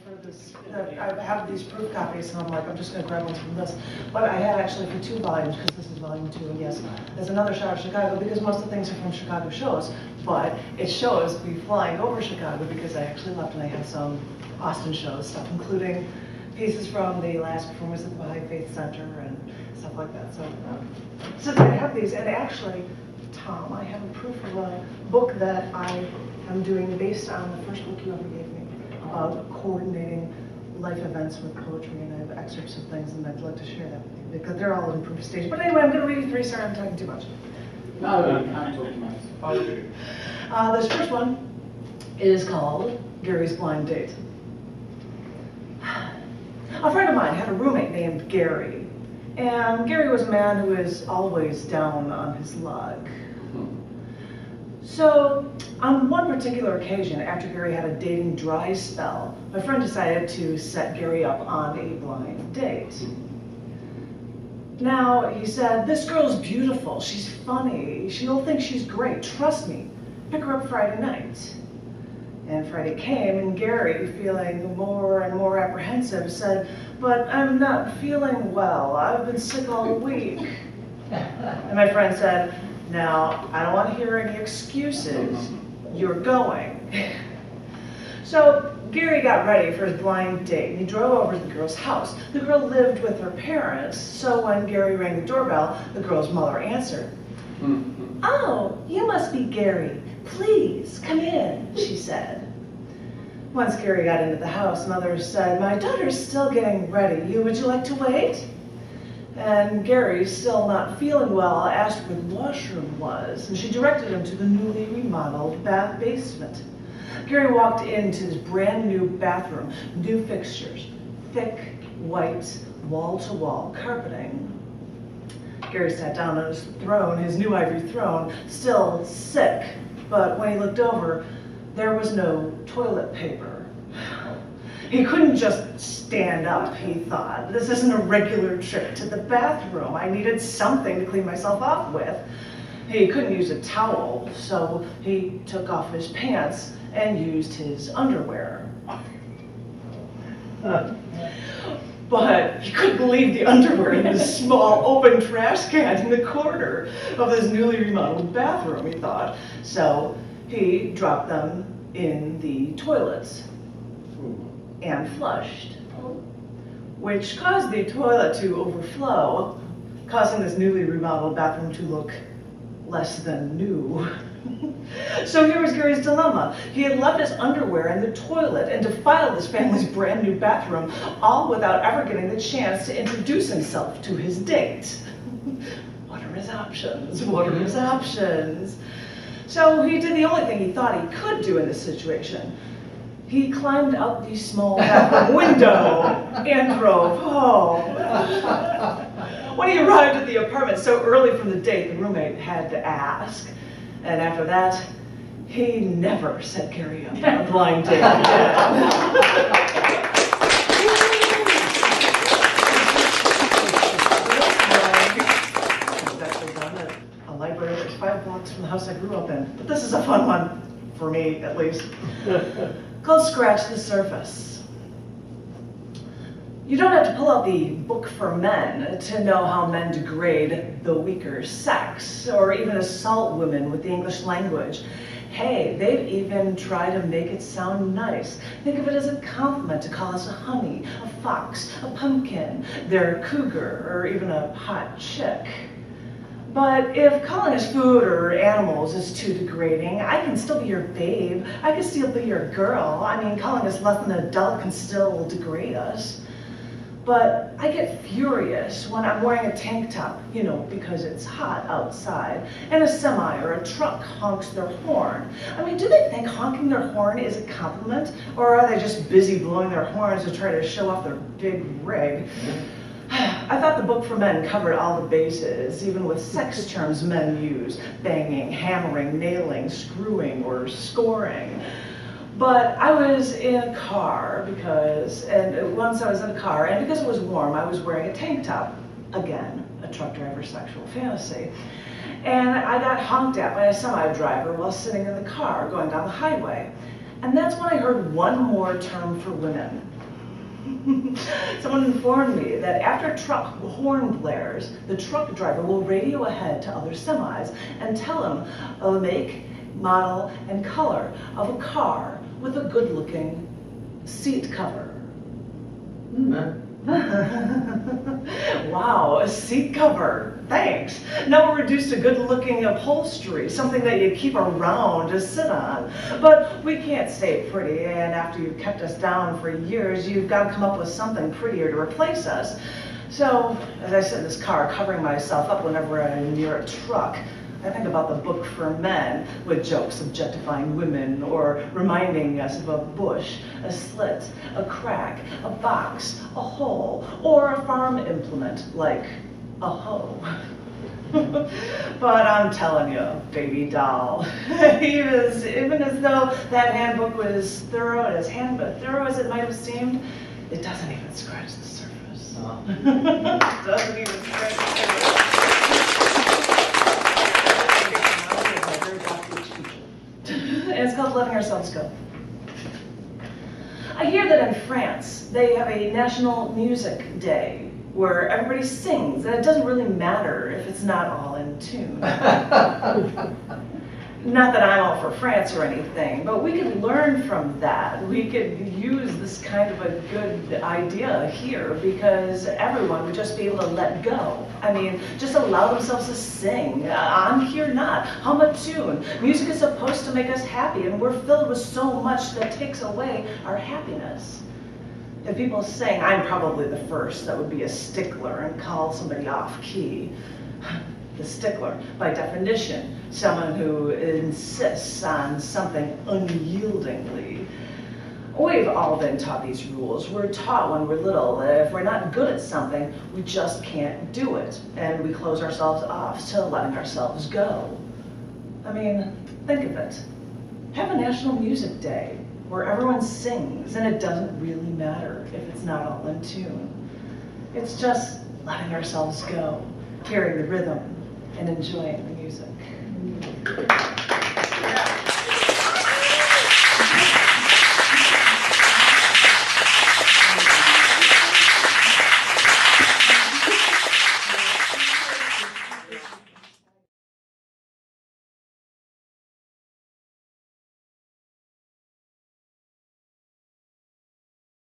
for this. I have these proof copies, and I'm like, I'm just going to grab one from this. But I had actually for 2 volumes, because this is volume 2, and yes, there's another shot of Chicago, because most of the things are from Chicago shows. But it shows me flying over Chicago, because I actually left, and I had some Austin shows, stuff including pieces from the last performance at the Baha'i Faith Center, and stuff like that. So I have these, and actually, Tom, I have a proof of a book that I am doing based on the first book you ever gave me about coordinating life events with poetry, and I have excerpts of things, and I'd like to share that with you because they're all in proof stage. But anyway, I'm going to read you 3. Sorry, I'm talking too much. No, you can't talk too much. This first one is called Gary's Blind Date. A friend of mine had a roommate named Gary, and Gary was a man who was always down on his luck. So, on one particular occasion, after Gary had a dating dry spell, my friend decided to set Gary up on a blind date. Now, he said, "This girl's beautiful, she's funny, she'll think she's great, trust me, pick her up Friday night." And Friday came, and Gary, feeling more and more apprehensive, said, "But I'm not feeling well, I've been sick all week." And my friend said, "Now, I don't want to hear any excuses. You're going." So Gary got ready for his blind date, and he drove over to the girl's house. The girl lived with her parents, so when Gary rang the doorbell, the girl's mother answered. "Oh, you must be Gary. Please, come in," she said. Once Gary got into the house, Mother said, "My daughter's still getting ready. Would you like to wait?" And Gary, still not feeling well, asked where the washroom was, and she directed him to the newly remodeled bath basement. Gary walked into his brand new bathroom, new fixtures, thick, white, wall-to-wall carpeting. Gary sat down on his throne, his new ivory throne, still sick, but when he looked over, there was no toilet paper. He couldn't just stand up, he thought. This isn't a regular trip to the bathroom. I needed something to clean myself off with. He couldn't use a towel, so he took off his pants and used his underwear. But he couldn't leave the underwear in this small open trash can in the corner of this newly remodeled bathroom, he thought. So he dropped them in the toilets and flushed, which caused the toilet to overflow, causing this newly remodeled bathroom to look less than new. So here was Gary's dilemma. He had left his underwear in the toilet and defiled his family's brand new bathroom, all without ever getting the chance to introduce himself to his date. What are his options? What are his options? So he did the only thing he thought he could do in this situation. He climbed out the small bathroom window and drove home. When he arrived at the apartment so early from the date, the roommate had to ask. And after that, he never set Gary up on a blind date again. A library that's 5 blocks from the house I grew up in. But this is a fun one, for me at least, called Scratch the Surface. You don't have to pull out the book for men to know how men degrade the weaker sex, or even assault women with the English language. Hey, they've even tried to make it sound nice. Think of it as a compliment to call us a honey, a fox, a pumpkin, their cougar, or even a hot chick. But if calling us food or animals is too degrading, I can still be your babe. I can still be your girl. I mean, calling us less than an adult can still degrade us. But I get furious when I'm wearing a tank top, you know, because it's hot outside, and a semi or a truck honks their horn. I mean, do they think honking their horn is a compliment, or are they just busy blowing their horns to try to show off their big rig? I thought the book for men covered all the bases, even with sex terms men use: banging, hammering, nailing, screwing, or scoring. But I was in a car because it was warm, I was wearing a tank top. Again, a truck driver's sexual fantasy. And I got honked at by a semi-driver while sitting in the car going down the highway. And that's when I heard one more term for women: Someone informed me that after truck horn blares, the truck driver will radio ahead to other semis and tell them of the make, model, and color of a car with a good-looking seat cover. Wow, a seat cover. Thanks. Now we're reduced to good-looking upholstery, something that you keep around to sit on. But we can't stay pretty, and after you've kept us down for years, you've got to come up with something prettier to replace us. So, as I sit in this car covering myself up whenever I'm near a truck, I think about the book for men, with jokes objectifying women or reminding us of a bush, a slit, a crack, a box, a hole, or a farm implement like a hoe. But I'm telling you, baby doll, even as though that handbook was thorough as it might have seemed, it doesn't even scratch the surface. It doesn't even scratch the surface. And it's called Letting Ourselves Go. I hear that in France, they have a National Music Day where everybody sings, and it doesn't really matter if it's not all in tune. Not that I'm all for France or anything, but we could learn from that. We could use this kind of a good idea here because everyone would just be able to let go. I mean, just allow themselves to sing. I'm here not. Hum a tune. Music is supposed to make us happy, and we're filled with so much that takes away our happiness. If people sing, I'm probably the first that would be a stickler and call somebody off key. The stickler, by definition, someone who insists on something unyieldingly. We've all been taught these rules. We're taught when we're little that if we're not good at something, we just can't do it. And we close ourselves off to letting ourselves go. I mean, think of it. Have a National Music Day where everyone sings and it doesn't really matter if it's not all in tune. It's just letting ourselves go, hearing the rhythm, and enjoying the music.